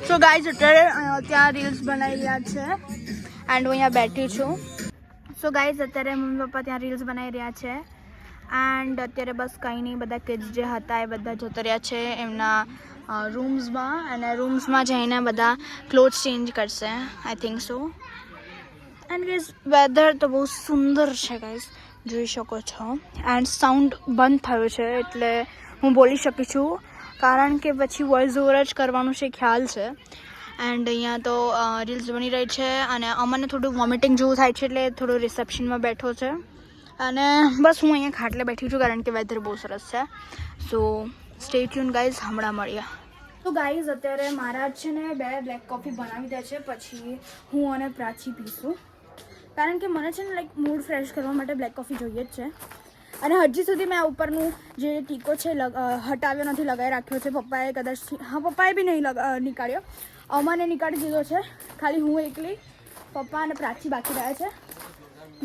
So guys અત્યારે ત્યાં reels બનાવી રહ્યા છે એન્ડ હું અહીંયા બેઠી છું. સો ગાઈઝ અત્યારે મમ્મી પપ્પા ત્યાં રીલ્સ બનાવી રહ્યા છે એન્ડ અત્યારે બસ કંઈ નહીં, બધા કિડ્સ જે હતા એ બધા જતા રહ્યા છે એમના રૂમ્સમાં અને રૂમ્સમાં જઈને બધા ક્લોથ્સ ચેન્જ કરશે I think so. And guys weather તો બહુ સુંદર છે ગાઈઝ, જોઈ શકો છો. એન્ડ સાઉન્ડ બંધ થયો છે એટલે હું બોલી શકી છું, કારણ કે પછી વોઇસ ઓવર જ કરવાનું છે ખ્યાલ છે. એન્ડ અહીંયા તો રીલ્સ બની રહી છે અને અમને થોડું વોમિટિંગ જેવું થાય છે એટલે થોડું રિસેપ્શનમાં બેઠો છે અને બસ હું અહીંયા ખાટલે બેઠી છું કારણ કે વેધર બહુ સરસ છે. સો સ્ટે ટ્યુન ગાઈઝ, હમણાં મળ્યા. તો ગાઈઝ અત્યારે મારા છે ને 2 બ્લેક કોફી બનાવી દે છે, પછી હું અને પ્રાચી પીશું કારણ કે મને છે ને લાઈક મૂડ ફ્રેશ કરવા માટે બ્લેક કોફી જોઈએ જ છે. અને હજી સુધી મેં આ ઉપરનું જે ટીકો છે હટાવ્યો નથી, લગાવી રાખ્યો છે. પપ્પાએ કદાચ પપ્પાએ બી નહીં નીકાળ્યો, અમાને નીકાળી દીધો છે. ખાલી હું એકલી, પપ્પા અને પ્રાચી બાકી રહ્યા છે.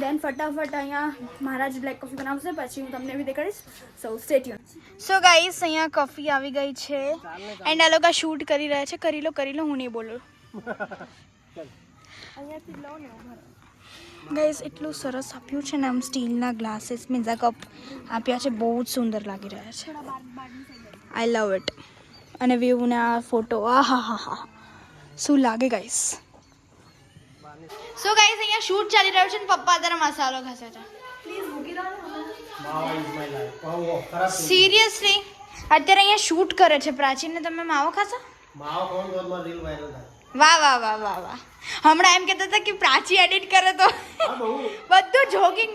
દેન ફટાફટ અહીંયા મારા જ બ્લેક કોફી બનાવશે, પછી હું તમને બી દેખાડીશ. So stay tuned. So guys અહીંયા કોફી આવી ગઈ છે એન્ડ આ લોકો શૂટ કરી રહ્યા છે. કરી લો, હું નહીં બોલું. અહીંયાથી લો ને ગાઈઝ, એટલું સરસ આપ્યું છે ને, આમ સ્ટીલના ગ્લાસીસ મીન્ઝા કપ આપ્યા છે, બહુ જ સુંદર લાગી રહ્યા છે. આઈ લવ ઇટ. અને વ્યૂને આ ફોટો, હા શું લાગે ગાઈઝ. સો ગાઈઝ અહીંયા શૂટ ચાલી રહ્યું છે ને પપ્પા અત્યારે મસાલો ઘસે છે. સિરિયસલી અત્યારે અહીંયા શૂટ કરે છે. પ્રાચીને તમે માવો ખાશો? વાહ. હમણાં એમ કહેતા હતા કે પ્રાચી એડિટ કરે તો બધું જોગિંગ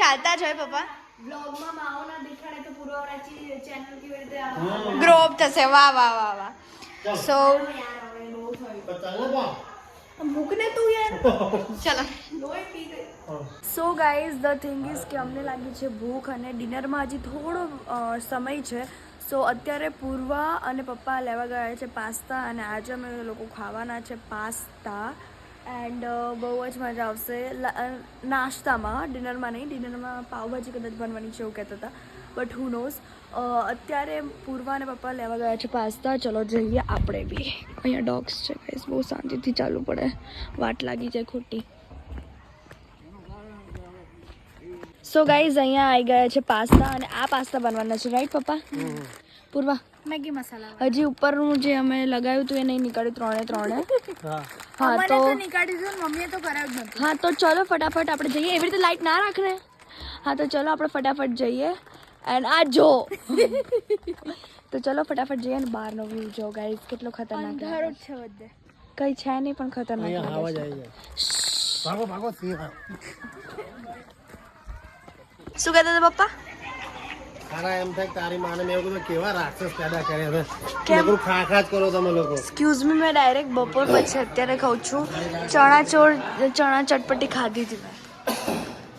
ચાલતા જ હોય. પપ્પા બ્લોગમાં માવો ના દેખાડે તો પૂરો પ્રાચી ચેનલ કેવી રીતે ગ્રો અપ થશે. વાહ. સો મૂકને તું યાર, ચલો. So guys the thing is કે અમને લાગી છે ભૂખ અને ડિનરમાં હજી થોડો સમય છે. સો અત્યારે પૂર્વા અને પપ્પા લેવા ગયા છે પાસ્તા અને આજે અમે લોકો ખાવાના છે પાસ્તા. એન્ડ બહુ જ મજા આવશે નાસ્તામાં, ડિનરમાં નહીં. ડિનરમાં પાવભાજી કદાચ બનવાની છે એવું કહેતા હતા, બટ હુ નોઝ. અત્યારે પૂર્વા અને પપ્પા લેવા ગયા છે પાસ્તા. ચલો જઈએ આપણે બી. અહીંયા ડોગ્સ છે ગાઈઝ, બહુ શાંતિથી ચાલવું પડે, વાટ લાગી જાય ખોટી. સો ગાઈઝ અહીંયા આવી ગયા છે પાસ્તા અને આ પાસ્તા બનવાના છે, રાઈટ પપ્પા? પૂર્વા મેગી મસાલા હજી ઉપરનું જે અમે લગાવ્યું હતું એ નહીં નીકળ્યું ત્રણે. હા તો નીકાળી દીધું, મમ્મીએ તો કરાવ્યું જ નથી. હા તો ચલો ફટાફટ આપણે જઈએ. એવી રીતે લાઈટ ના રાખને. હા તો ચલો આપણે ફટાફટ જઈએ. એન્ડ આ જો તો ચલો ફટાફટ જઈએ અને બહારનો વ્યૂ જો ગાઈઝ કેટલો ખતરનાક અંધારો છે. બધે કઈ છે નહીં પણ ખતરનાક શું કહેતા હતા પપ્પા? એમ થાય તારી માને મેં કીધું કેવા રાક્ષસ પેદા કરે હવે, કેમ ખા જ કરો તમે લોકો. એક્સક્યુઝ મી, મેં ડાયરેક્ટ બપોર પછી અત્યારે ખાઉં છું. ચણા ચટપટી ખાધી હતી મેં,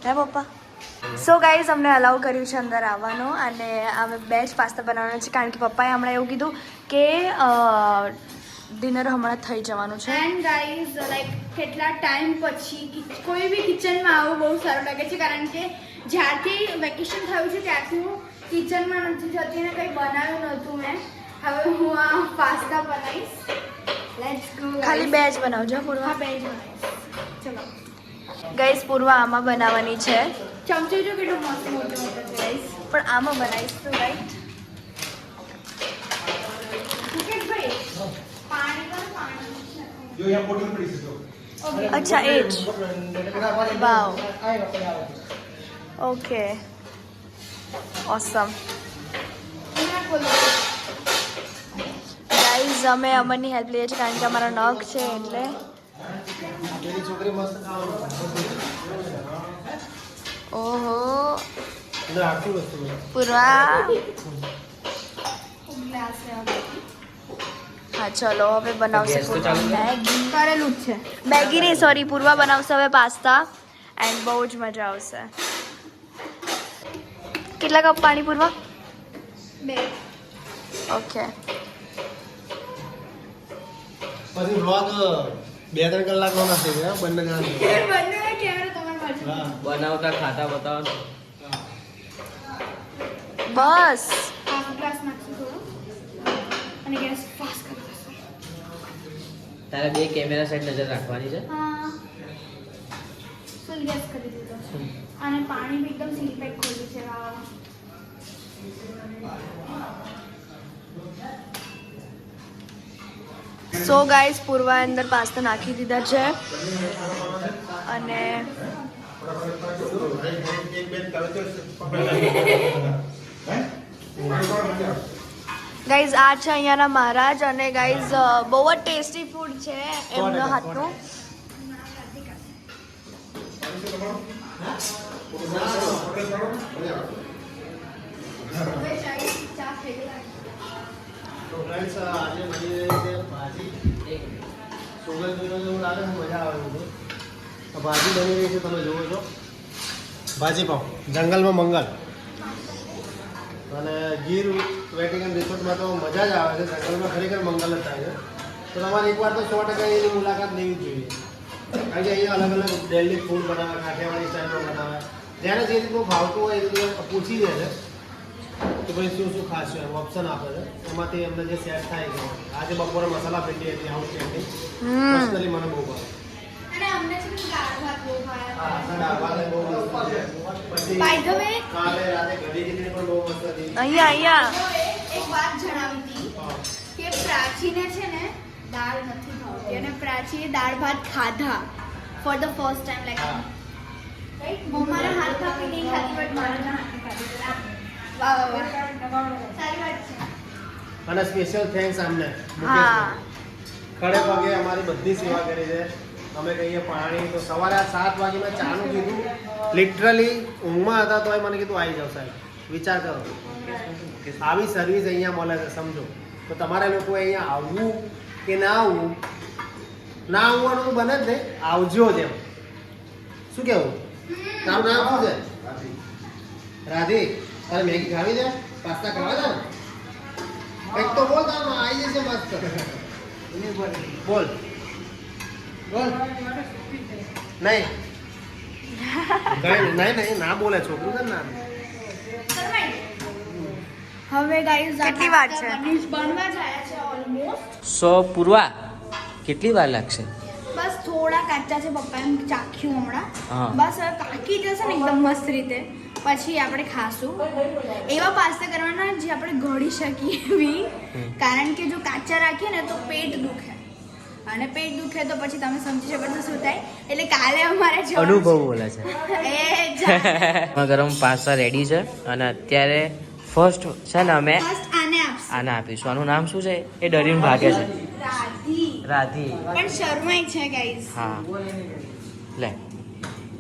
હે પપ્પા? સો ગાઈઝ અમને અલાઉ કર્યું છે અંદર આવવાનું અને અમે 2 જ પાસ્તા બનાવવાના છે કારણ કે પપ્પાએ હમણાં એવું કીધું કે ડિનર હમણાં થઈ જવાનું છે. એન્ડ ગાઈઝ લાઈક કેટલા ટાઈમ પછી કોઈ બી કિચનમાં આવું બહુ સારું લાગે છે કારણ કે જ્યારથી વેકેશન થયું છે ત્યારથી હું કિચનમાં નથી જતી ને કંઈ બનાવ્યું નહોતું મેં. હવે હું આ પાસ્તા બનાવીશ. Let's go. ખાલી 2 જ બનાવજો પૂર્વા. 2 જ બનાવીશ. ચલો ગાઈઝ, પૂર્વા આમાં બનાવવાની છે. ચમચી જો કેટલું મસ્ત મોટું છે ગાઈઝ, પણ આમાં બનાવીશ તો રાઈટ. અચ્છા એ જ. વાવ, ઓકે, ઓસમ. ગાઈઝ અમે અમરની હેલ્પ લઈએ છીએ કારણ કે અમારા નખ છે એટલે. ઓહો પૂર્વા. હા ચલો હવે બનાવશે મેગી. કરેલું જ છે મેગી નહીં, સોરી. પૂર્વા બનાવશે હવે પાસ્તા એન્ડ બહુ જ મજા આવશે. કેટલા કપ પાણી પૂર્વા? 2. ઓકે. પછી વ્લોગ 2-3 કલાકનો નથી બંને બનાવતા ખાતા બતાવો. બસ ગ્લાસ નાખશું થોડો અને ગેસ ફાસ્ટ કરી દેશું. તારે 2 કેમેરા સાઈડ નજર રાખવાની છે. હા ફૂલ ગેસ કરી દીધો છે અને પાણી બી એકદમ સીલ પેક ખોલ્યું છે. વાહ. સો ગાઈસ પૂર્વા અંદર પાસ્તા નાખી દીધા છે અને ગાઈઝ આ છે અહીંયાના મહારાજ અને ગાઈઝ બહુ જ ટેસ્ટી ફૂડ છે એમનો હાથનું. તો ફ્રેન્ડ્સ આજે બની રહી છે ભાજી. સુગંધ એવું લાગે છે, મજા આવે છે. તો ભાજી બની રહી છે, તમે જુઓ છો. ભાજી પાવ જંગલમાં મંગલ અને ગીર વેટિકન રિસોર્ટમાં તો મજા જ આવે છે. જંગલમાં ખરેખર મંગલ જ થાય છે. તો તમારે એકવાર તો 100% એની મુલાકાત લેવી જ જોઈએ. કારણ કે અહીંયા અલગ અલગ ડેલી ફૂડ બનાવે, કાઠિયાવાડી સ્ટાઇલમાં બનાવે. જ્યારે જે રીતનું ભાવતું હોય એ રીતે પૂછી દે છે કે ભાઈ શું શું ખાશો, એમ ઓપ્શન આપે છે. એમાંથી એમને જે સેટ થાય છે. આજે બપોરે મસાલા ભીંડી હતી આઉટસ્ટેન્ડિંગ, પર્સનલી મને બહુ ભાવે. અને અમને છે ને દાળ ભાત બહુ ભાવે. હા, દાળ ભાત બહુ મસ્ત છે. પછી બાય ધ વે કાલે રાતે કઢી ખીચડી પણ બહુ મસ્ત હતી. અહીંયા એક વાત જણાવી હતી કે પ્રાચીને છે ને દાળ નથી ભાવતી અને પ્રાચીએ દાળ ભાત ખાધા for the first time like right. મમ્માના હાથ ખાવી નહીં ખાધી બટ મારા હાથ ખાધી. વાહ વાહ વાહ, સારી વાત છે. અને સ્પેશિયલ થેન્ક્સ આમને હા ખડે પગે અમારી બધી સેવા કરી છે. અમે કહીએ પાણી તો સવારે આ 7 વાગે મેં ચાનું કીધું, લિટરલી ઊંઘમાં હતા તોય મને કીધું આવી જાવ સાહેબ. વિચાર કરો, આવી સર્વિસ અહીંયા મળે છે. સમજો તો તમારે લોકો અહીંયા આવવું કે ના આવવું, ના આવવાનું તો બને જ નહીં, આવજો જ એમ. શું કેવું? તારું નામ શું છે? રાધી. તારે મેગી ખાવી છે, પાસ્તા ખાવા છે ને? કંઈક તો બોલ, તારું આવી જશે મસ્ત. બોલ બોલ. નહીં નહીં ના બોલે છોકરું છે ને ના. હવે ગાઈઝ કેટલી વાર છે? બનવા જાય છે ઓલમોસ્ટ. સો પૂર્વા કેટલી વાર લાગશે? બસ થોડા કાચા છે, પપ્પા એમ ચાખ્યું હમણાં. હા. બસ હવે પાકી જશે ને એકદમ મસ્ત રીતે પછી આપણે ખાશું. એવા પાસ્તા કરવાના જે આપણે ઘડી શકીએ એવી, કારણ કે જો કાચા રાખીએ ને તો પેટ દુખે અને પેટ દુખે તો પછી તમે સમજી શકો છો શું થાય. એટલે કાલે અમારે જવાનું અનુભવ બોલે છે. એ જા. ગરમ પાસ્તા રેડી છે અને અત્યારે ફર્સ્ટ છે ને અમે ફર્સ્ટ આને આપશું. આને આપીશું. આનું નામ શું છે? એ ડરીને ભાગે છે. રાધી રાધી. પણ શરમાય છે ગાઈઝ. હા લે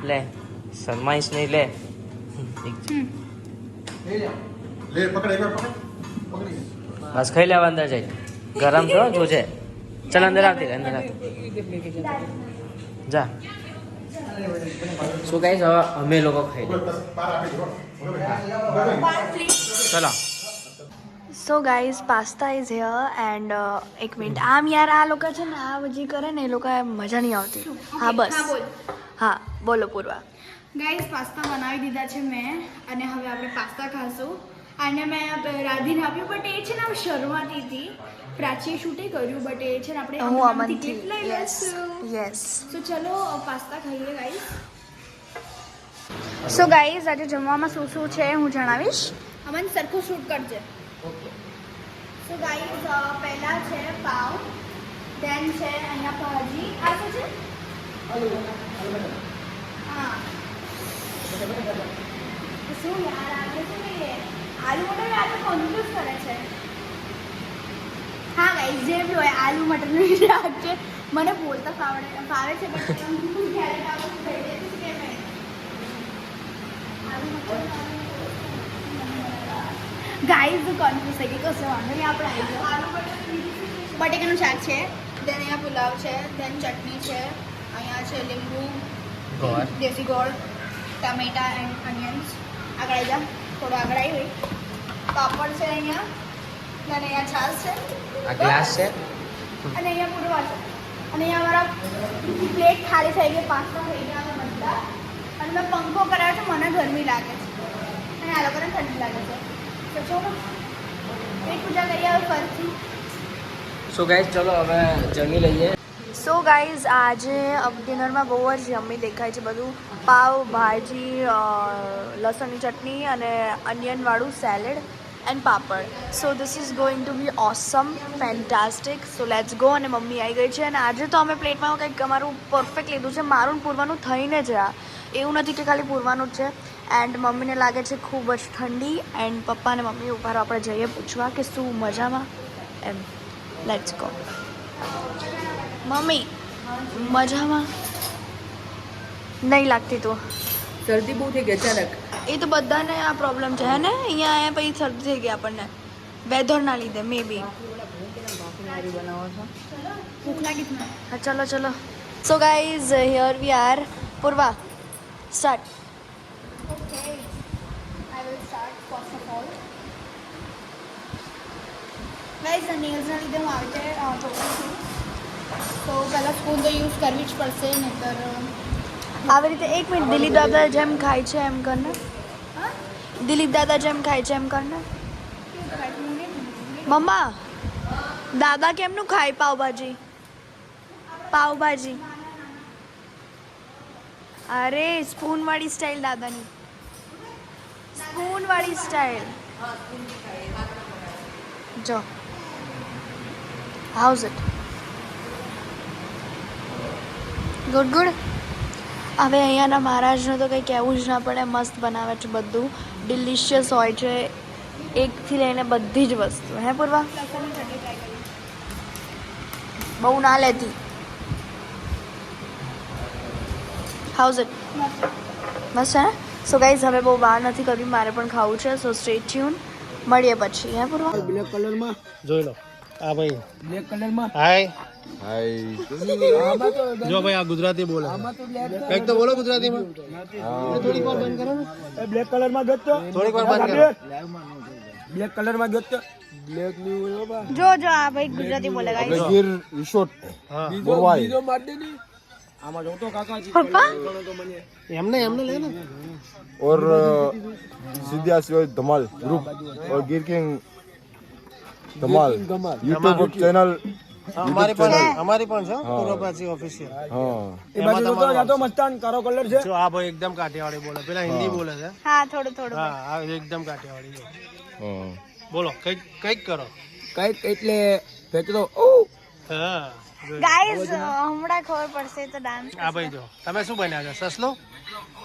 લે, શરમાઈશ નહીં, લે. બસ ખાઈ લેવા અંદર જઈ. ગરમ છો જોજે. ચાલ અંદર આવતી અંદર આવતી જા. શું કહીશ હવે અમે લોકો ખાઈ લઈએ. ચલો. So guys pasta is here and એક મિનિટ આમ યાર આ લોકો છે ને આ જે કરે ને એ લોકો મજા નહીં આવતી. હા બસ બોલ. હા બોલો પૂર્વા. ગાઈઝ પાસ્તા બનાવી દીધા છે મેં અને હવે આપણે પાસ્તા ખાશું. અને મેં રાધીને આપ્યું બટ એ છે ને આમ શરૂઆતી હતી. પ્રાચીએ શૂટે કર્યું બટ એ છે ને આપણે હું આમાંથી અમનથી clip લઈ યસ લઈશું. યસ. તો ચલો પાસ્તા ખાઈએ ગાઈઝ. સો ગાઈઝ આજે જમવામાં શું શું છે હું જણાવીશ. અમન સરખું શૂટ કરજે. સો ગાઈઝ પહેલા છે પાવ, દેન છે અહીંયા ભાજી. આ શું છે? હા શું યાર આપણે છે ને આલુ મટર આ તો કન્ફ્યુઝ કરે છે. હા ગાઈઝ જે બી હોય આલુ મટરનું શાક છે. મને બોલતા ફાવે છે બટ ક્યારેક આ વસ્તુ થઈ જાય છે કે નહીં. આલુ મટર ગાઈઝ કન્ફ્યુઝ થઈ ગઈ. કશો વાંધો નહીં, આપણે આવી જાઓ. આલુ મટર બટેકાનું શાક છે, દેન અહીંયા પુલાવ છે, દેન ચટણી છે, અહીંયા છે લીંબુ, ગોળ. દેશી ગોળ, ટમેટા એન્ડ અનિયન્સ. આગળ આવી જા, થોડું આગળ આવી હોય. પાપડ છે અહીંયા, અને અહીંયા છાશ છે, આ ગ્લાસ છે. અને અહીંયા પૂરવા છે. અને અહીંયા અમારા પ્લેટ ખાલી થઈ ગઈ, પાસ્તા થઈ ગયા અમે બધા. અને મેં પંખો કરાવ્યો છે, મને ગરમી લાગે છે અને આ લોકોને ઠંડી લાગે છે. તો ચલો પેટ પૂજા કરીએ હવે ફરીથી. સો ગાઈસ ચલો હવે જમી લઈએ. સો ગાઈઝ આજે ડિનરમાં બહુ જ યમ્મી દેખાય છે બધું. પાવ ભાજી, લસણની ચટણી અને અનિયનવાળું salad and papad. So this is going to be awesome, fantastic. So let's go. અને મમ્મી આવી ગઈ છે અને આજે તો અમે પ્લેટમાં કંઈક અમારું પરફેક્ટ લીધું છે. મારું પૂરવાનું થઈને જ આ, એવું નથી કે ખાલી પૂરવાનું જ છે. એન્ડ મમ્મીને લાગે છે ખૂબ જ ઠંડી. એન્ડ પપ્પા અને મમ્મી ઉપર આપણે જઈએ પૂછવા કે શું મજામાં એમ. Let's go. મમ્મી મજામાં નહીં લાગતી તું? શરદી બહુ થઈ ગઈ અચાનક. એ તો બધાને આ પ્રોબ્લેમ છે હે ને. અહીંયા આયા પછી શરદી થઈ ગઈ આપણને વેધરના લીધે મે બી. ભૂખ લાગી છે. હા ચલો ચલો. So guys here we are. Purva start. Okay, I will start first of all. Guys, nailsના લીધે હું આવી રીતે ચોખ્ખું છું. તો પહેલાં સ્પૂન તો યુઝ કરવી જ પડશે, નહીંતર આવી રીતે 1 મિનિટ. દિલીપ દાદા જેમ ખાય છે એમ કરને. દિલીપ દાદા જેમ ખાય છે એમ કરને. મમ્મા દાદા કેમનું ખાય પાવભાજી? પાવભાજી. અરે સ્પૂન વાળી સ્ટાઇલ દાદાની. સ્પૂન વાળી સ્ટાઇલ. જો હાઉઝ ઇટ? Good good. હવે અહીંયાના મહારાજને તો કંઈ કહેવું જ ના પડે. મસ્ત બનાવે છે બધું. ડિલિશિયસ હોય છે એકથી લઈને બધી જ વસ્તુ. હે પૂર્વા? બહુ ના લેતી. How's it? મસ્ત છે ને? સો ગાઈઝ હવે બહુ બહાર નથી કરવી, મારે પણ ખાવું છે. સો સ્ટે ટ્યુન. મળીએ પછી. હે પૂર્વા? બ્લેક કલરમાં જોઈ લો. આ ભાઈ બ્લેક કલરમાં હાય જો ભાઈ આ ગુજરાતી બોલે. કંઈક તો બોલો ગુજરાતીમાં. થોડીક વાર બંધ કરો ને. બ્લેક કલરમાં ગયો તો થોડીક વાર બંધ કરો. બ્લેક કલરમાં ગયો તો બ્લેક ની હોય બા. જો જો આ ભાઈ ગુજરાતી બોલે ગાઈસ. ગીર રિસોર્ટ હા બીજો માર દે ની. આમાં જો તો કાકાજી પપ્પા એમને લે ને. और सीधा से धमाल ग्रुप और गिर किंग धमाल यूट्यूब चैनल અમારી પણ છે પૂર્વપ્રાચી ઓફિશિયલ. हाँ એ બાજુ તો જાતો મસ્તાન કારો કલર છે. જો આ ભાઈ એકદમ કાઠિયાવાડી બોલે. પેલા હિન્દી બોલે છે. હા થોડું થોડું. હા આ એકદમ કાઠિયાવાડી છે. हाँ બોલો કંઈક કરો. કઈક એટલે ફેંકતો ઓ હા ગાઈસ હમણાં ખબર પડશે તો ડાન્સ. આ ભાઈ જો તમે શું બન્યા છો? સસલો?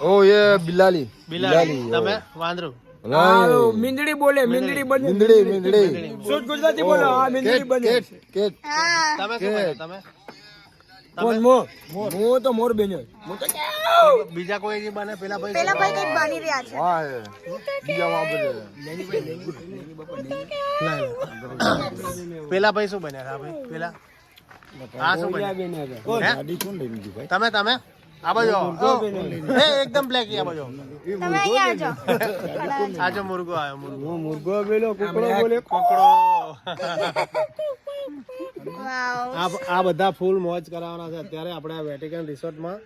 ओ ये बिलाली બિલાડી. તમે વાંદરું? આ મીંદડી બોલે. મીંદડી બને. मिंदड़ी मिंदड़ी શુદ્ધ ગુજરાતી બોલો. આ મીંદડી બને. केट केट હા તમે શું બન્યા? તમે કોણ મોર? મોર તો મોર બન્યો. મોર તો બીજા કોઈ જે બને? પેલા ભાઈ પેલા ભાઈ કંઈક બની રહ્યા છે. वहाँ है बीजा वहाँ पर है। પેલા ભાઈ શું બન્યા હતા? ભાઈ પેલા આ શું બન્યા? હે? તમે આ બાજુ આવો. એ એકદમ બ્લેક. આ બાજુ આવો. તમે અહીંયા આવજો. આ જો મુર્ગો આવ્યો. મુર્ગો મુર્ગો બોલો. કુકડો બોલે. પકડો. વાવ. આ બધા ફૂલ મોજ કરાવવાના છે અત્યારે આપણે આ વેટિકન રિસોર્ટમાં.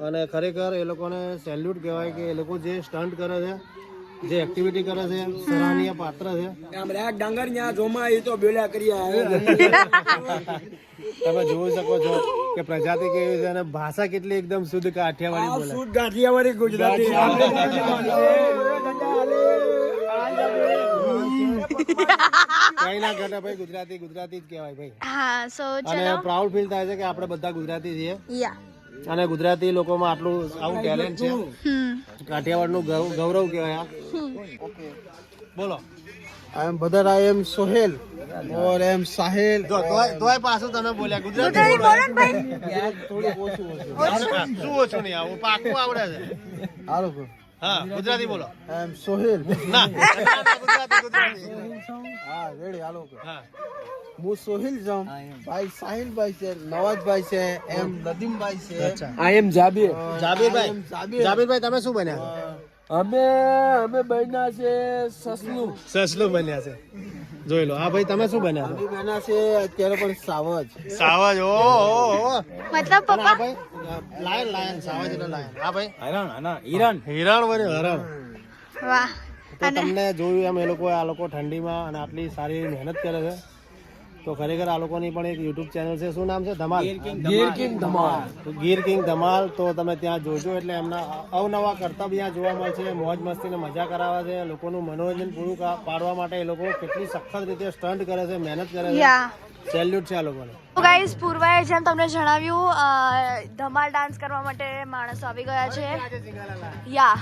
અને ખરેખર એ લોકોને સેલ્યુટ કહેવાય કે એ લોકો જે સ્ટન્ટ કરે છે, જે એક્ટિવિટી કરે છે, સરાહનીય પાત્ર છે. આમ રે ડાંગર ન્યા જોમાં એ તો બેલા કરી તમે જોઈ શકો છો કે પ્રજાતિ કેવી છે અને ભાષા કેટલી એકદમ શુદ્ધ કાઠિયાવાડી બોલે. શુદ્ધ ગાંઠિયાવાડી ગુજરાતી. કઈ ના ઘટે ભાઈ. ગુજરાતી જ કહેવાય ભાઈ. હા સો અને ચલો. પ્રાઉડ ફીલ થાય છે કે આપણે બધા ગુજરાતી છીએ યા. અને ગુજરાતી લોકોમાં આટલું આવું ટેલેન્ટ છે. કાઠિયાવાડનું ગૌરવ કહેવાય આ. બોલો. I am Badar, I am Sohel और I am Sahel. જો તોય પાછું તમે બોલ્યા ગુજરાતી ગુજરાતી બોલો. બોલો ને ભાઈ. શું ઓછું નહીં આવું પાકું આવડે છે. Hello. હા ગુજરાતી બોલો. I am Sohel. ના ગુજરાતી. हाँ रेडी हेलो. હા હું સોહિલ છું. ભાઈ સાહિલ ભાઈ છે, નવાજ ભાઈ છે, એમ નદીમ ભાઈ છે. અચ્છા. આઈ એમ જાબીર. જાબીરભાઈ તમે શું બન્યા? અમે બન્યા છે સસલું. સસલું બન્યા છે. જોઈ લો. હા ભાઈ તમે શું બન્યા છો? બના છે અત્યારે પણ સાવજ. સાવજ. ઓ મતલબ પપ્પા હા ભાઈ લાયન સાવજ એટલે લાયન. હા ભાઈ હિરણ. હિરણ બન્યો. હરણ. વાહ. તો તમને જોયું એમ એ લોકો આ લોકો ઠંડીમાં અને આટલી સારી મહેનત કરે છે તો ખરેખર આ લોકોની પણ એક યુટ્યુબ ચેનલ છે. શું નામ છે? ધમાલ. ગીર કિંગ ધમાલ. તો ગીર કિંગ ધમાલ. તો તમે ત્યાં જોજો. એટલે એમના અવનવા કરતબ ત્યાં જોવા મળશે. મોજ મસ્તીને મજા કરાવે છે. લોકોનું મનોરંજન પૂરું પાડવા માટે એ લોકો કેટલી સખત રીતે સ્ટન્ટ કરે છે, મહેનત કરે છે. યા સેલ્યુટ છે આ લોકોને. તો ગાઈઝ, પૂર્વાએ જેમ તમને જણાવ્યું, ધમાલ ડાન્સ કરવા માટે માણસો આવી ગયા છે. યા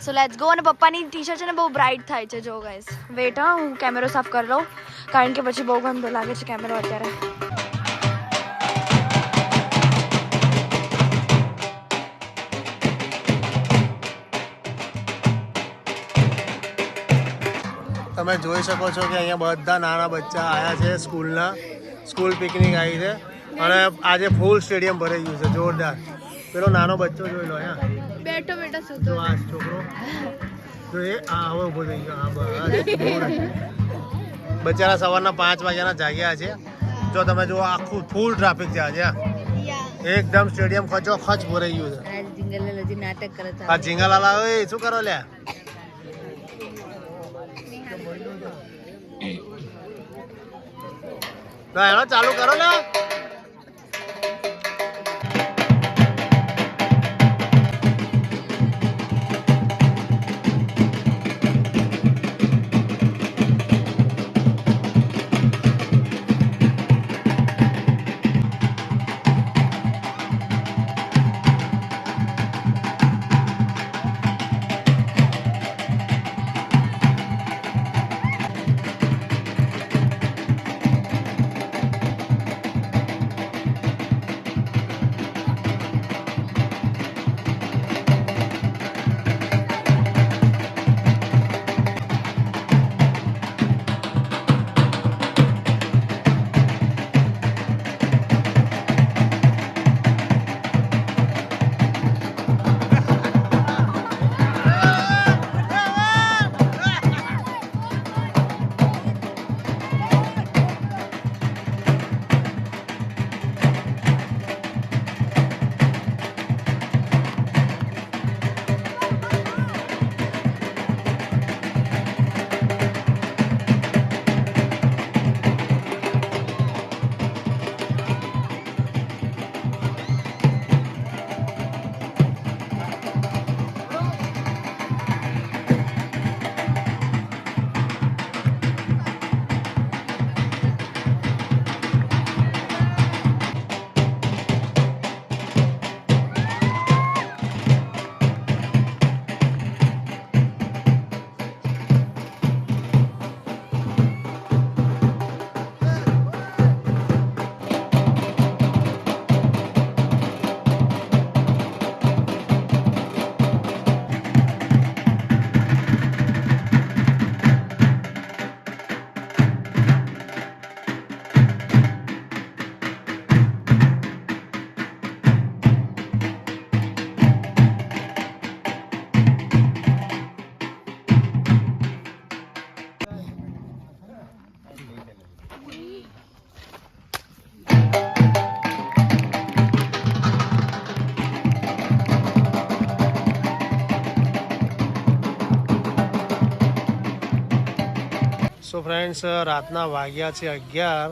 સો લેટ્સ ગો. અને પપ્પાની ટી શર્ટ છે ને બહુ બ્રાઇટ થાય છે. જો ગાઈઝ, વેટ હા, હું કેમેરો સાફ કરી લઉં, કારણ કે પછી બહુ ગંદો લાગે છે કેમેરો અત્યારે. તમે જોઈ શકો છો કે અહીંયા બધા નાના બચ્ચા આવ્યા છે. સ્કૂલ પિકનિક આવી છે અને આજે ફૂલ સ્ટેડિયમ ભરાઈ ગયું છે. જોરદાર. પેલો નાનો બચ્ચો જોઈ લો અહીંયા બેઠો જો આ છોકરો જો એ હવે ઊભો થઈ ગયો. બચારા સવારના 5 વાગ્યાના જાગ્યા છે. જો તમે જુઓ આખું ફૂલ ટ્રાફિક છે આજે. એકદમ સ્ટેડિયમ ખચો ખચ ભરાઈ ગયું છે. આ જીંગાલાલા ઓય શું કરો લ્યા? એનો ચાલુ કરો ને. સો ફ્રેન્ડ્સ, રાતના વાગ્યા છે 11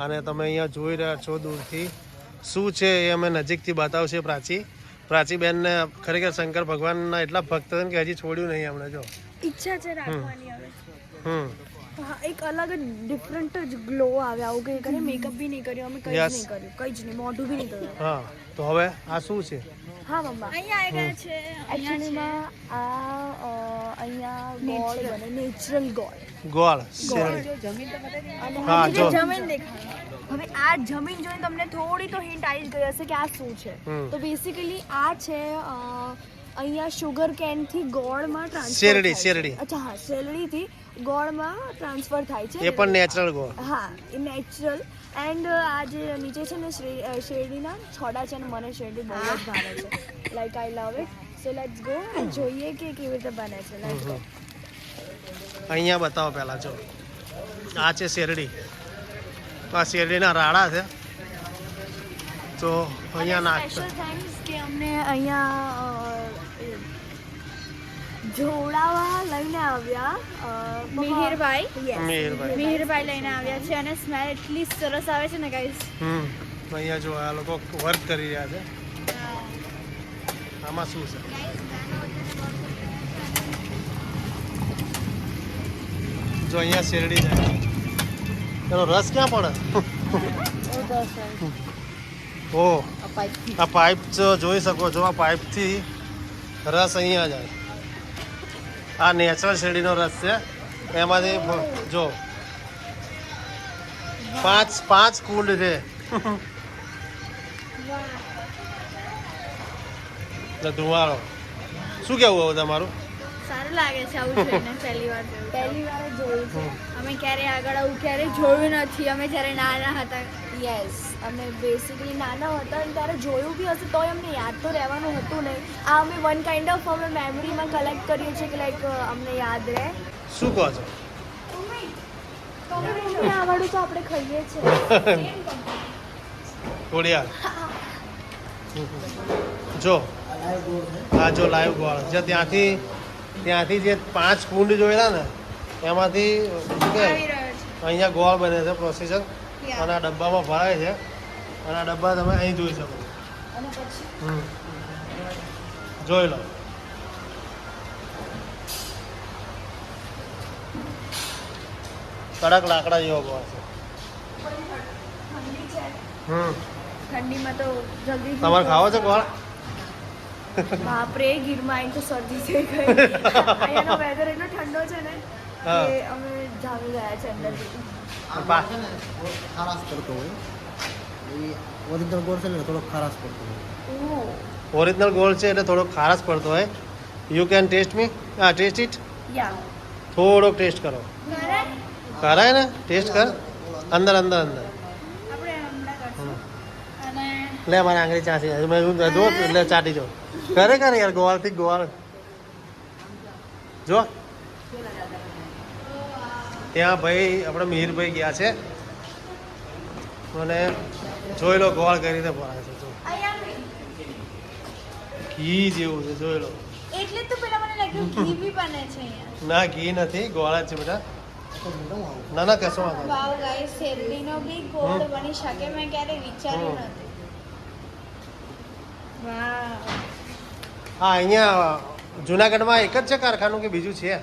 અને તમે અહીંયા જોઈ રહ્યા છો દૂરથી શું છે એ અમે નજીકથી બતાવશે પ્રાચીબેનને. ખરેખર શંકર ભગવાનના એટલા ભક્ત છે કે હજી છોડ્યું નહીં અમને. જો ઈચ્છા છે રાખવાની હવે. હમ હા, એક અલગ જ ડિફરન્ટ જ ગ્લો આવે. આવું કંઈ કરે, મેકઅપ બી નહીં કર્યો અમે, કંઈ જ નહીં કર્યું, કંઈ જ નહીં, મોઢું બી નહીં કર્યું. હા, તો હવે આ શું છે? હા મમ્મા, અહીંયા આવી ગયા છે. એકચ્યુઅલીમાં આ અહીંયા ગોળ બને, નેચરલ ગોળ. ગોળ અને હા, જો જમીન દેખાય. હવે આ જમીન જોઈને તમને થોડી તો હિન્ટ આવી જ ગઈ હશે કે આ શું છે. તો બેસિકલી આ છે અહીંયા શુગર કેન થી ગોળમાં ટ્રાન્સફર શેરડી. અચ્છા હા, શેરડીથી ગોળમાં ટ્રાન્સફર થાય છે. એ પણ નેચરલ ગોળ. હા, એ નેચરલ. એન્ડ આ જે નીચે છે ને શેરડીના છોડા છે ને મને શેરડી બહુ જ ભાવે છે. Like I love it. So let's go જોઈએ કે કેવી રીતે બને છે. Let's go. અહીંયા બતાવો પહેલા. જો આ છે શેરડી. આ શેરડીના રાડા છે. તો અહીંયા નાખતા સ્પેશિયલ થેન્ક્સ કે અમને અહીંયા જોડાવા લઈને આવ્યા મિહિરભાઈ મિહિરભાઈ મિહિરભાઈ લઈને આવ્યા છે અને સ્મેલ એટલી સરસ આવે છે ને ગાઈસ. અહીંયા જો આ લોકો વર્ક કરી રહ્યા છે. આમાં શું છે? જો અહીંયા શેરડી જાય એનો રસ ક્યાં પડે? ઓ આ પાઇપ જોઈ શકો છો. આ પાઇપથી રસ અહીંયા જાય. આ નેચરલ શેરડીનો રસ છે. એમાંથી જો પાંચ કુંડ છે. ધુમાડો. શું કેવું હવે તમારું? સારું લાગે છે આવું જોઈને. પહેલી વાર જોયું છે. અમે ક્યારે આગળ આવું ક્યારે જોયું નથી. અમે જ્યારે નાના હતા. યસ અમે બેસિકલી નાના હતા અને ત્યારે જોયું બી હશે તોય અમને યાદ તો રહેવાનું હતું નહીં. આ અમે વન કાઇન્ડ ઓફ અમે મેમરીમાં કલેક્ટ કરીએ છીએ કે લાઈક અમને યાદ રહે. શું કહો છો? આવડું તો આપણે ખાઈએ છીએ. થોડી જો આ જો લાઈવ ગોળ જે ત્યાંથી જે 5 કુંડ જોયેલા ને એમાંથી શું કે આવી રહ્યો છે. અહીંયા ગોળ બને છે પ્રોસેસર. અને આ ડબ્બામાં ભરાય છે. અને આ ડબ્બા તમે અહીં જોઈ શકો. જોઈ લો. કડક લાકડા જેવો ગોળ છે. ઠંડીમાં તો જલ્દી તમારે ખાવો છે ગોળ? બાપરે ગીરમાં આવીને તો શરદી થઈ ગઈ. અહીંયાનો વેધર એટલો ઠંડો છે ને હા. કે અમે જામી ગયા છે અંદર સુધી. ખારાશ કરતો હોય એ ઓરિજિનલ ગોળ છે ને થોડો ખારાશ કરતો હોય. ઓરિજિનલ ગોળ છે એટલે થોડોક ખારસ પડતો હોય. You can taste me. Taste it. Yeah થોડોક ટેસ્ટ કરો. કરાય ને? ટેસ્ટ કર. અંદર અંદર અંદર આપણે હમણાં કરશું. અને લે મારે આંગળી ચાસી જાય. મેં જો એટલે ચાટી જો. કરે યાર ગોળથી ગોળ જો. ત્યાં ભાઈ આપણે મિહિરભાઈ ગયા છે અને જોઈ લો ગોળ કઈ રીતે ભરાય છે. જો ઘી જેવું છે. જોઈ લો. એટલે જ તો પેલા મને લાગ્યું ઘી બી બને છે અહીંયા. ના ઘી નથી, ગોળ જ છે બેટા. ના ના કશો વાંધો નહીં. વાવ ગાઈસ, શેરડીનો બી ગોળ બની શકે. મેં ક્યારે વિચાર્યું નથી. વાવ. હા અહીંયા જુનાગઢમાં એક જ છે કારખાનું કે બીજું છે?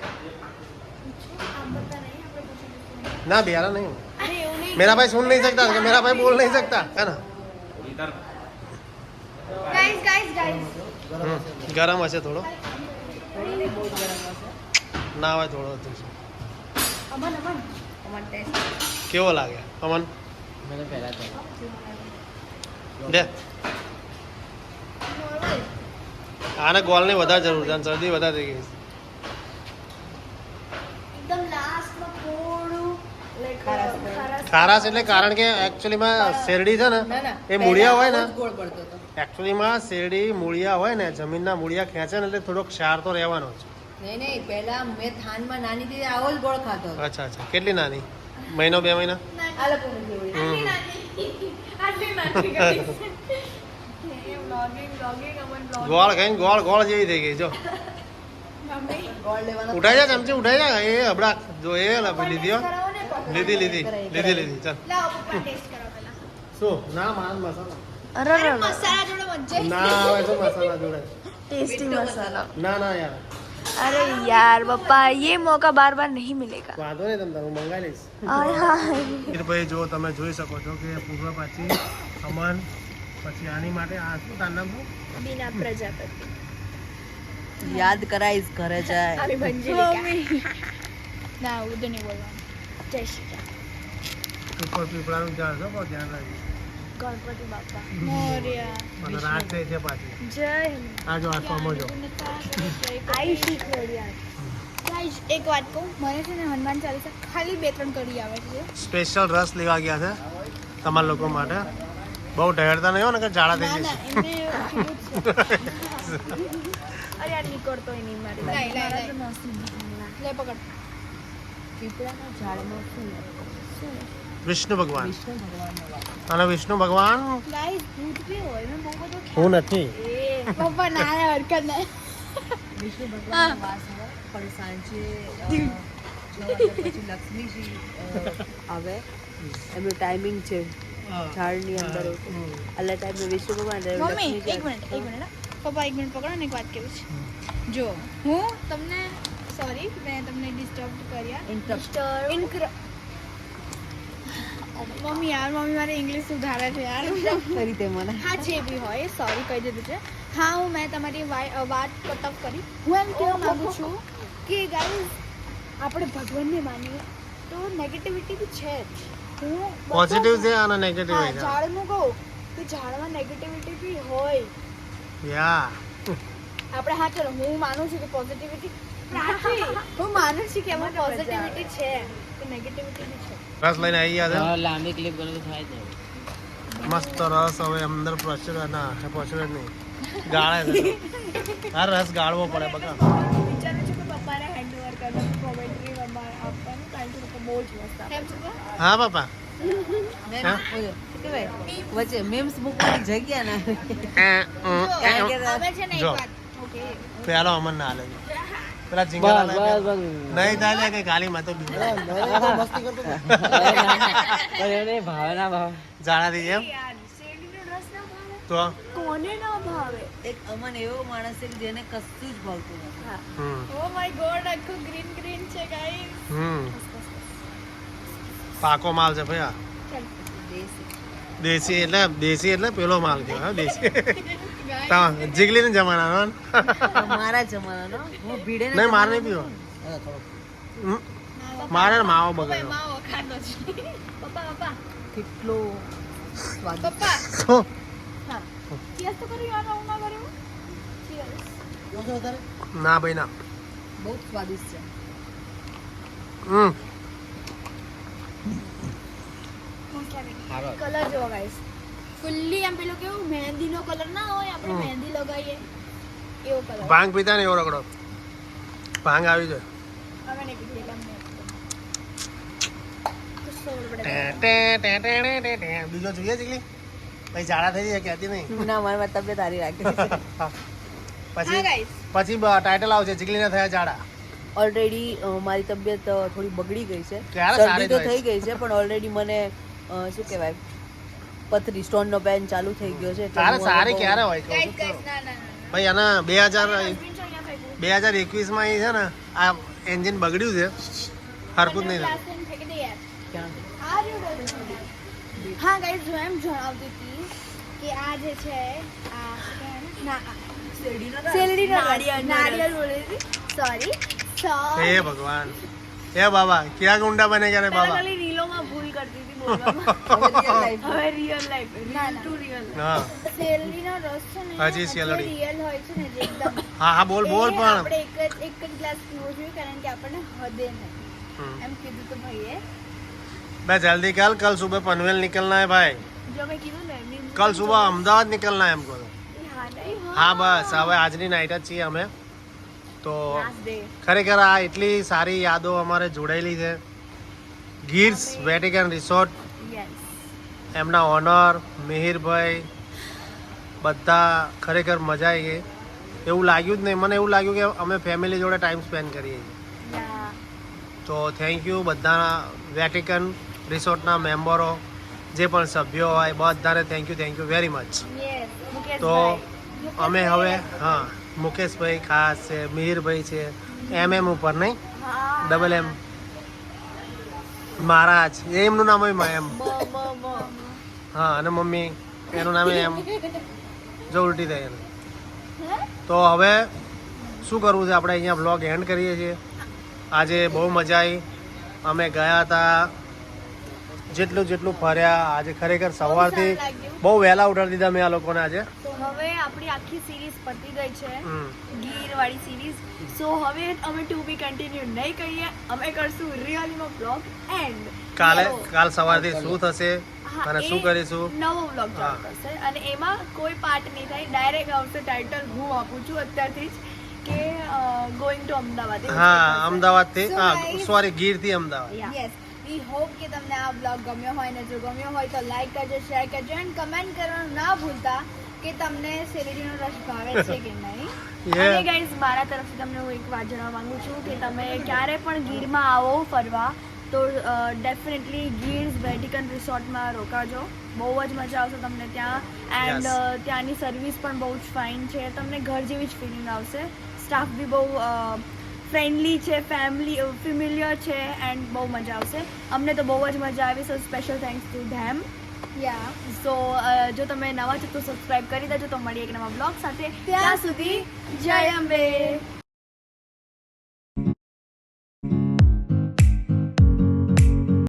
ना बिहारा नहीं हूँ. અરે એવું નહીં. मेरा भाई सुन नहीं सकता, मेरा भाई बोल नहीं सकता है ना. ગાઈસ गरम હશે થોડો. ના હોય થોડો. અમન ટેસ્ટ કેવો લાગે અમન? मैंने पहला था દે આને ગોળની વધારે જરૂર છે. શરદી વધારે થઈ ગઈ. એકદમ લાસ્ટમાં થોડું લાઈક ખારાશ એટલે કારણ કે એકચ્યુઅલીમાં શેરડી છે ને એ મૂળિયા હોય ને, એકચ્યુઅલીમાં શેરડી મૂળિયા હોય ને, જમીનના મૂળિયા ખેંચે ને એટલે થોડોક ક્ષાર તો રહેવાનો જ. નહીં પહેલા મેં થાનમાં નાની હતી આવો જ ગોળ ખાતો હતો. અચ્છા અચ્છા. કેટલી નાની? મહિનો 2 મહિના? આ લોકોને જેવડી. ગોળ ખાઈને ગોળ જેવી થઈ ગઈ. જો ગોળ લેવાનો ઉઠાઈ જા ચમચી, ઉઠાઈ જા. એ હબડા જો એ લીધી હો. લીધી ચાલ. લાવો પપ્પા ટેસ્ટ કરો પહેલા. શું? ના માન મસાલા અરે મસાલા જોડે મજા ના આવે છે. મસાલા જોડે ટેસ્ટી મસાલા. ના ના યાર अरे यार पप्पा ये मौका बार बार नहीं मिलेगा. વાંધો નહીં, તમે હું મંગાવી લઈશ. हाँ ભાઈ જો તમે જોઈ શકો છો કે પૂર્વ પાછી અમન પછી આની માટે આ શું તાર નામ શું? બીના પ્રજાપતિ. યાદ કરાઈશ ઘરે જાય. અરે મંજરી ના ઉધર નહીં બોલવાનું. જય શ્રી રામ. ઉપર પીપળાનું ઝાડ છે, બહુ ધ્યાન રાખજો. गणपति बापा મોર્યા. અને રાત થઈ છે પાછી. जय આ જો આ સમજો. आई शिखरिया. ગાઈસ એક વાત કહું, મને છે ને હનુમાન ચાલીસા ખાલી 2-3 કરી આવે છે. સ્પેશિયલ રસ લેવા ગયા છે તમારા લોકો માટે. બહુ ઢહેરતા નહીં હો ને કે ઝાડા થઈ ના ના જશે. એમને કીધું જ છે. अरे यार निकलतो ही नहीं मारी લાઈ, લાઈ, मारा લાઈ. तो मस्त લે પકડ. પીપળાના ઝાડમાં શું વિષ્ણુ ભગવાન. વિષ્ણુ ભગવાનનો વાસ. અને વિષ્ણુ ભગવાન ગાઈસ ભૂત બી હોય. મેં બહુ બધું હું નથી. એ પપ્પા ના હરકત ના. વિષ્ણુ ભગવાનનો વાસ હોય પણ સાંજે 6 વાગ્યા પછી લક્ષ્મીજી આવે એમનું ટાઈમિંગ છે ઝાડની અંદર આટલા ટાઈમે વિષ્ણુ ભગવાન મમ્મી લક્ષ્મીજી એક મિનિટ પપ્પા એક મિનિટ પકડો ને એક વાત કેવું છે જો હું તમને સોરી મેં તમને ડિસ્ટર્બ કર્યા મમ્મી યાર મમ્મી મારે ઇંગ્લિશ સુધારે છે યાર કરી તે મને હા જે બી હોય સોરી કહી દીધું છે હા મેં તમારી વાત કટઅપ કરી હું એમ કહેવા માંગુ છું કે ગાઈઝ આપણે ભગવાનને માનીએ તો નેગેટિવિટી બી છે જ હું પોઝિટિવ છે અને નેગેટિવ હા છે ઝાડનું કહું કે ઝાડમાં નેગેટિવિટી બી હોય યા આપણે હા ચલો હું માનું છું કે પોઝિટિવિટી હું માનું છું કે એમાં પોઝિટિવિટી છે તો નેગેટિવિટી બી છે રસ લઈને આવી ગયા છે લાંબી ક્લિપ કરો તો થાય છે મસ્ત રસ હવે અંદર પ્રોસેસ ના પ્રોસેસ નહીં ગાળે છે આ રસ ગાળવો પડે બકા વિચારું છું કે પપ્પાને હેન્ડઓવર કરવાનું કોમેન્ટ્રી આપવાનું કારણ કે પપ્પા બહુ જ મસ્ત આપે. હા પાપા કેવાય વચ્ચે મેમ્સ મૂકવાની જગ્યા ના કારણ કે હવે છે ને જો. એક વાત ઓકે પેલો અમન ના હાલે પેલા જીંગા બસ બસ બસ નહીં થાય કે ગાલી માં તો બીજા મસ્તી કરતો હતો. એને ભાવે ના ભાવે જાડા થઈ એમ યાર શેરડીનો રસ ના ભાવે તો કોને ના ભાવે એક અમન એવો માણસ છે કે જેને કશું જ ભાવતું નથી હમ ઓ માય ગોડ આખું ગ્રીન ગ્રીન છે ગાઈસ હમ પાકો માલ છે ભાઈ આ દેશી એટલે પેલો માલ કહેવાય હા દેશી જીગલી ને જમાના મારા જમાનાનો હું ભીડે નહીં મારે નહીં પીવો મારે ને માવો બગાડ્યો માવો ખાતો છે પપ્પા કેટલો સ્વાદ પપ્પા શું? હા ચીયર્સ તો કર્યું યાર હું ના કર્યું ચીયર્સ ના ભાઈ ના બહુ જ સ્વાદિષ્ટ છે હમ કલર જો ગાઈસ ફુલ્લી એમ પેલો કેવું મહેંદીનો કલર ના હોય આપણે મહેંદી લગાવીએ એવો કલર ભાંગ પીતા ને એવો રગડો ભાંગ આવી જાય હવે નહીં પીધી એટલે અમને ગુસ્સો પડે. બીજો જોઈએ જીગલી પછી ઝાડા થઈ જાય કહેતી નહીં ના મારી તબિયત સારી રાખી હા પછી ગાઈસ પછી ટાઇટલ આવશે જીગલીના થયા ઝાડા ઓલરેડી મારી તબિયત થોડી બગડી ગઈ છે ક્યારે સારી શરદી તો થાય થઈ ગઈ છે પણ ઓલરેડી મને શું કહેવાય પથરી સ્ટોનનો પેન ચાલુ થઈ ગયો છે એટલે તારે હું સારી બહુ- ક્યારે હોય કહું ગાઈસ તો ગાઈસ ખરો. ના ના ના ભાઈ આના 2000 ડસ્ટબિન છે અહીંયા ફેંકું 2021 માં છે ને આ એન્જિન બગડ્યું છે હરકું જ નહીં થાય. Last time ફેંકી દે યાર ક્યાં? આ રહ્યું ડસ્ટબિન. હા ગાઈસ જો એમ જણાવતી હતી કે આ જે છે આ શું કહેવાય ને? ના શેરડીનો નાળિયેર બોલી હતી સોરી હે ભગવાન હે બાબા ક્યાં ગુંડા બને ગયા રે બાબા ખાલી રીલોમાં ભૂલ કરતી હતી બોલવામાં હવે રિયલ લાઈફ ના ટુ રિયલ હા શેરડીનો રસ છે ને હજી શેરડી. રિયલ હોય છે ને જે એકદમ હા હા બોલ બોલ એ પણ આપણે એક જ ગ્લાસ પીવો જોઈએ કારણ કે આપણને હદે નહીં हम्म। એમ કીધું તો ભાઈએ बे जल्दी कल सुबह पनवेल निकलना है भाई જો મેં કીધું ને એમની कल सुबह अहमदाबाद निकलना है हमको એ હા નહીં हाँ बस હવે આજની નાઈટ જ છીએ અમે તો લાસ્ટ ડે ખરેખર આ એટલી સારી યાદો અમારે જોડાયેલી છે ગીર્સ વેટિકન રિસોર્ટ યસ એમના ઓનર મિહિરભાઈ બધા ખરેખર મજા આવી ગઈ એવું લાગ્યું જ નહીં મને એવું લાગ્યું કે અમે ફેમિલી જોડે ટાઈમ સ્પેન્ડ કરીએ છીએ યા તો થેન્ક યુ બધા વેટિકન રિસોર્ટના મેમ્બરો જે પણ સભ્યો હોય બધાને thank you very much yes Mukesh તો અમે હવે હા મુકેશભાઈ ખાસ છે મિહિરભાઈ છે MM ઉપર નહીં હા ડબલ M મહારાજ એમનું નામ હોય એમ હા અને મમ્મી એનું નામ એમ જો ઉલટી થાય એને તો હવે શું કરવું છે આપણે અહીંયા બ્લોગ એન્ડ કરીએ છીએ આજે બહુ મજા આવી અમે ગયા હતા જેટલું ફર્યા આજે ખરેખર સવારથી બહુ વહેલા ઉઠાડી દીધા મેં આ લોકોને આજે તો હવે આપણી આખી સિરીઝ પતી ગઈ છે હમ. ગીર વાળી સિરીઝ સો હવે અમે ટુ બી કન્ટિન્યુ નહીં કહીએ અમે કરશું રિયલીનો બ્લોગ એન્ડ કાલ સવારથી શું થશે અને શું કરીશું નવો બ્લોગ હા. ચાલુ કરશે અને એમાં કોઈ પાર્ટ નહીં થાય ડાયરેક્ટ આવશે ટાઇટલ હું આપું છું અત્યારથી જ કે ગોઈંગ ટુ અમદાવાદ હા અમદાવાદથી So હા guys- સોરી ગીરથી અમદાવાદ યસ વી હોપ કે તમને આ બ્લોગ ગમ્યો હોય ને જો ગમ્યો હોય તો લાઈક કરજો શેર કરજો એન્ડ કમેન્ટ કરવાનું ના ભૂલતા કે તમને શેરડીનો રસ ભાવે છે કે નહીં અને ગાઈઝ મારા તરફથી તમને હું એક વાત જણાવવા માંગુ છું કે તમે ક્યારે પણ ગીરમાં આવો ફરવા તો ડેફિનેટલી ગીર્સ વેટિકન રિસોર્ટમાં રોકાજો. બહુ જ મજા આવશે તમને ત્યાં. એન્ડ ત્યાંની સર્વિસ પણ બહુ જ ફાઇન છે. તમને ઘર જેવી જ ફિલિંગ આવશે. સ્ટાફ બી બહુ ફ્રેન્ડલી છે, ફેમિલિયર છે એન્ડ બહુ મજા આવશે. અમને તો બહુ જ મજા આવી. સો સ્પેશિયલ થેન્ક્સ ટુ ધેમ. સો જો તમે નવા છો તો સબસ્ક્રાઇબ કરી દેજો. તો મળીએ એક નવા બ્લોગ સાથે. ત્યાં સુધી જય અંબે.